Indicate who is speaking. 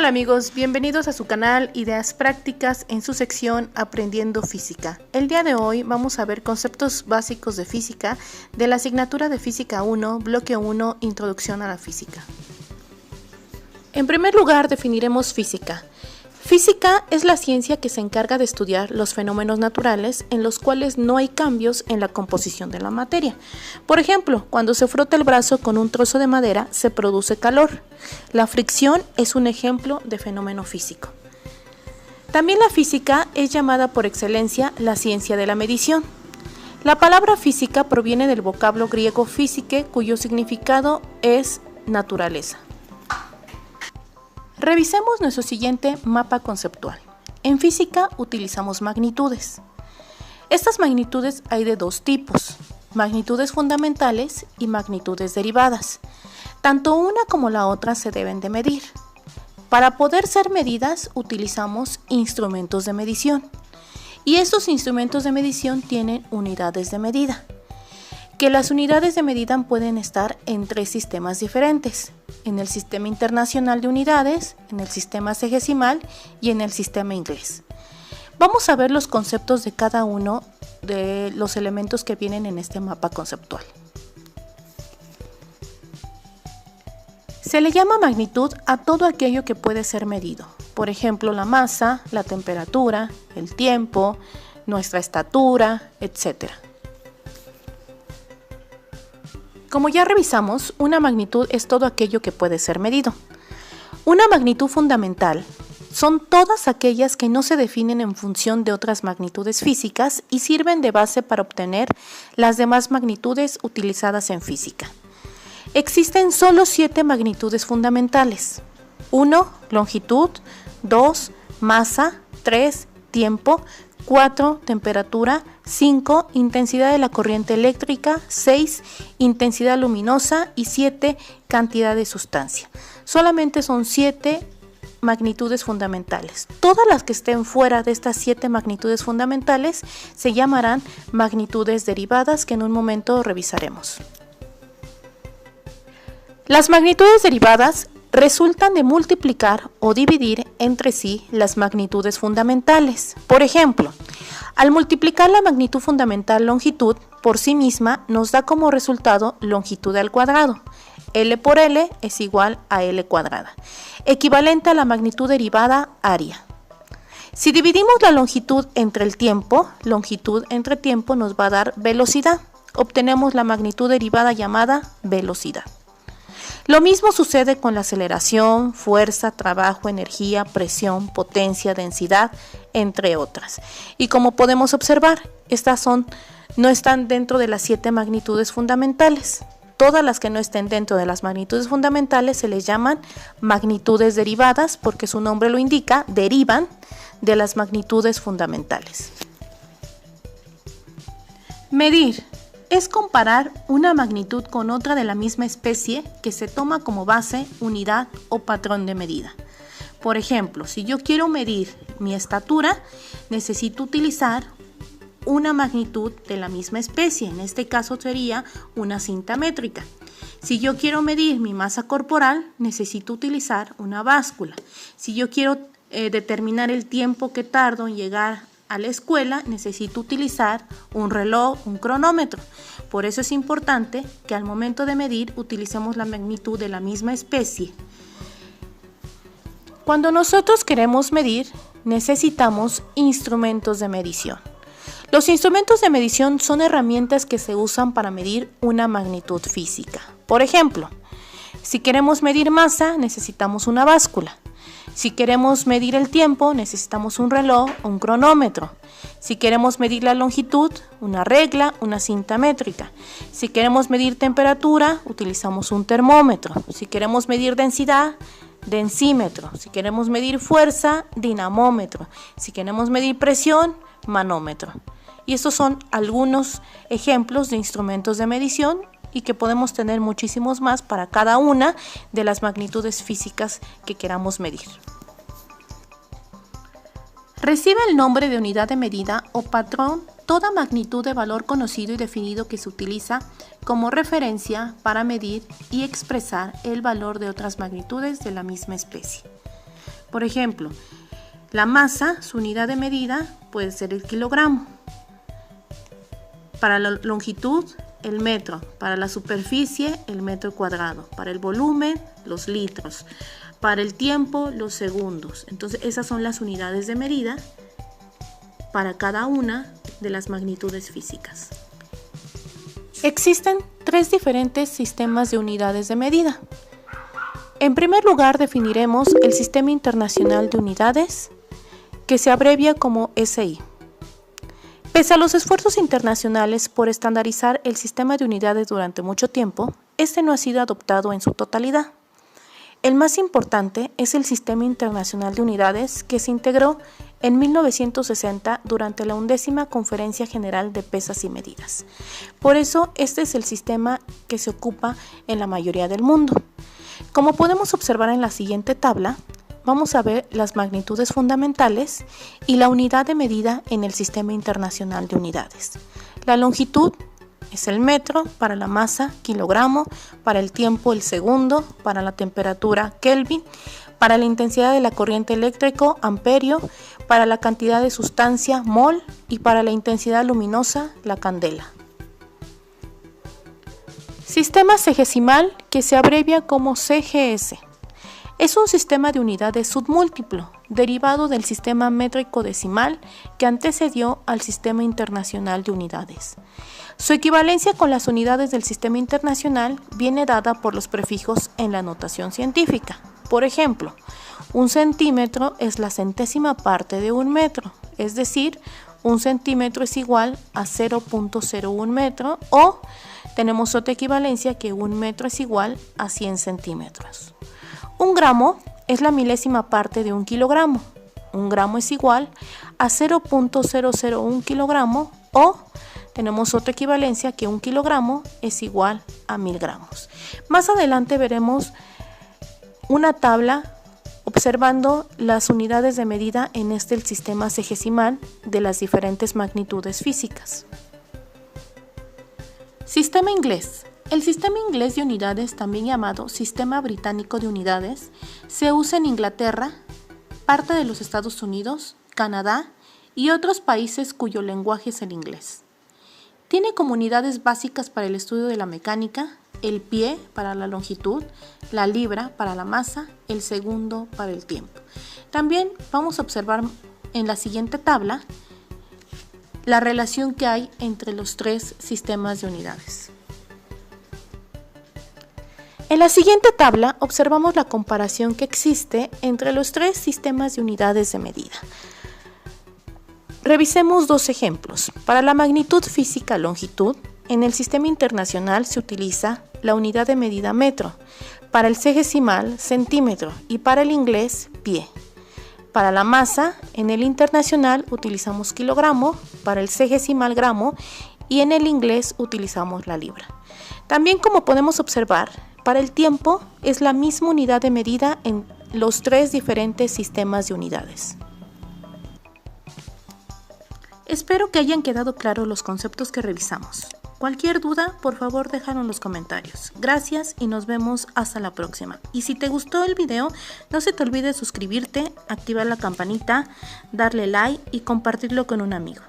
Speaker 1: Hola amigos, bienvenidos a su canal Ideas Prácticas en su sección Aprendiendo Física. El día de hoy vamos a ver conceptos básicos de física de la asignatura de Física 1, Bloque 1, Introducción a la Física. En primer lugar, definiremos física. Física es la ciencia que se encarga de estudiar los fenómenos naturales en los cuales no hay cambios en la composición de la materia. Por ejemplo, cuando se frota el brazo con un trozo de madera, se produce calor. La fricción es un ejemplo de fenómeno físico. También la física es llamada por excelencia la ciencia de la medición. La palabra física proviene del vocablo griego physike, cuyo significado es naturaleza. Revisemos nuestro siguiente mapa conceptual. En física utilizamos magnitudes. Estas magnitudes hay de dos tipos, magnitudes fundamentales y magnitudes derivadas. Tanto una como la otra se deben de medir. Para poder ser medidas utilizamos instrumentos de medición. Y estos instrumentos de medición tienen unidades de medida. Que las unidades de medida pueden estar en tres sistemas diferentes: en el Sistema Internacional de Unidades, en el Sistema Sexagesimal y en el Sistema Inglés. Vamos a ver los conceptos de cada uno de los elementos que vienen en este mapa conceptual. Se le llama magnitud a todo aquello que puede ser medido, por ejemplo la masa, la temperatura, el tiempo, nuestra estatura, etc. Como ya revisamos, una magnitud es todo aquello que puede ser medido. Una magnitud fundamental son todas aquellas que no se definen en función de otras magnitudes físicas y sirven de base para obtener las demás magnitudes utilizadas en física. Existen solo 7 magnitudes fundamentales: 1, longitud; 2, masa; 3, tiempo; 4, temperatura; 5, intensidad de la corriente eléctrica; 6, intensidad luminosa; y 7, cantidad de sustancia. Solamente son 7 magnitudes fundamentales. Todas las que estén fuera de estas 7 magnitudes fundamentales se llamarán magnitudes derivadas, que en un momento revisaremos. Las magnitudes derivadas resultan de multiplicar o dividir entre sí las magnitudes fundamentales. Por ejemplo, al multiplicar la magnitud fundamental longitud por sí misma nos da como resultado longitud al cuadrado. L por L es igual a L cuadrada, equivalente a la magnitud derivada área. Si dividimos la longitud entre el tiempo, longitud entre tiempo nos va a dar velocidad. Obtenemos la magnitud derivada llamada velocidad. Lo mismo sucede con la aceleración, fuerza, trabajo, energía, presión, potencia, densidad, entre otras. Y como podemos observar, estas no están dentro de las 7 magnitudes fundamentales. Todas las que no estén dentro de las magnitudes fundamentales se les llaman magnitudes derivadas, porque su nombre lo indica, derivan de las magnitudes fundamentales. Medir es comparar una magnitud con otra de la misma especie que se toma como base, unidad o patrón de medida. Por ejemplo, si yo quiero medir mi estatura, necesito utilizar una magnitud de la misma especie. En este caso sería una cinta métrica. Si yo quiero medir mi masa corporal, necesito utilizar una báscula. Si yo quiero determinar el tiempo que tardo en llegar a la escuela, necesito utilizar un reloj, un cronómetro. Por eso es importante que al momento de medir utilicemos la magnitud de la misma especie. Cuando nosotros queremos medir, necesitamos instrumentos de medición. Los instrumentos de medición son herramientas que se usan para medir una magnitud física. Por ejemplo, si queremos medir masa, necesitamos una báscula. Si queremos medir el tiempo, necesitamos un reloj o un cronómetro. Si queremos medir la longitud, una regla, una cinta métrica. Si queremos medir temperatura, utilizamos un termómetro. Si queremos medir densidad, densímetro. Si queremos medir fuerza, dinamómetro. Si queremos medir presión, manómetro. Y estos son algunos ejemplos de instrumentos de medición, y que podemos tener muchísimos más para cada una de las magnitudes físicas que queramos medir. Recibe el nombre de unidad de medida o patrón toda magnitud de valor conocido y definido que se utiliza como referencia para medir y expresar el valor de otras magnitudes de la misma especie. Por ejemplo, la masa, su unidad de medida puede ser el kilogramo. Para la longitud, el metro. Para la superficie, el metro cuadrado. Para el volumen, los litros. Para el tiempo, los segundos. Entonces, esas son las unidades de medida para cada una de las magnitudes físicas. Existen 3 diferentes sistemas de unidades de medida. En primer lugar, definiremos el Sistema Internacional de Unidades, que se abrevia como SI. Pese a los esfuerzos internacionales por estandarizar el sistema de unidades durante mucho tiempo, este no ha sido adoptado en su totalidad. El más importante es el Sistema Internacional de Unidades, que se integró en 1960 durante la 11ª Conferencia General de Pesas y Medidas. Por eso, este es el sistema que se ocupa en la mayoría del mundo. Como podemos observar en la siguiente tabla, vamos a ver las magnitudes fundamentales y la unidad de medida en el Sistema Internacional de Unidades. La longitud es el metro, para la masa, kilogramo, para el tiempo, el segundo, para la temperatura, Kelvin, para la intensidad de la corriente eléctrica, amperio, para la cantidad de sustancia, mol, y para la intensidad luminosa, la candela. Sistema sexagesimal, que se abrevia como CGS. Es un sistema de unidades submúltiplo, derivado del sistema métrico decimal que antecedió al Sistema Internacional de Unidades. Su equivalencia con las unidades del Sistema Internacional viene dada por los prefijos en la notación científica. Por ejemplo, un centímetro es la centésima parte de un metro, es decir, un centímetro es igual a 0.01 metro, o tenemos otra equivalencia que un metro es igual a 100 centímetros. Un gramo es la milésima parte de un kilogramo. Un gramo es igual a 0.001 kilogramo, o tenemos otra equivalencia que un kilogramo es igual a 1000 gramos. Más adelante veremos una tabla observando las unidades de medida en el sistema sexagesimal de las diferentes magnitudes físicas. Sistema inglés. El sistema inglés de unidades, también llamado Sistema Británico de Unidades, se usa en Inglaterra, parte de los Estados Unidos, Canadá y otros países cuyo lenguaje es el inglés. Tiene como unidades básicas para el estudio de la mecánica, el pie para la longitud, la libra para la masa, el segundo para el tiempo. También vamos a observar en la siguiente tabla la relación que hay entre los 3 sistemas de unidades. En la siguiente tabla observamos la comparación que existe entre los 3 sistemas de unidades de medida. Revisemos 2 ejemplos. Para la magnitud física longitud, en el Sistema Internacional se utiliza la unidad de medida metro, para el sexagesimal centímetro y para el inglés pie. Para la masa, en el internacional utilizamos kilogramo, para el sexagesimal gramo y en el inglés utilizamos la libra. También, como podemos observar, para el tiempo es la misma unidad de medida en los 3 diferentes sistemas de unidades. Espero que hayan quedado claros los conceptos que revisamos. Cualquier duda, por favor déjalo en los comentarios. Gracias y nos vemos hasta la próxima. Y si te gustó el video, no se te olvide suscribirte, activar la campanita, darle like y compartirlo con un amigo.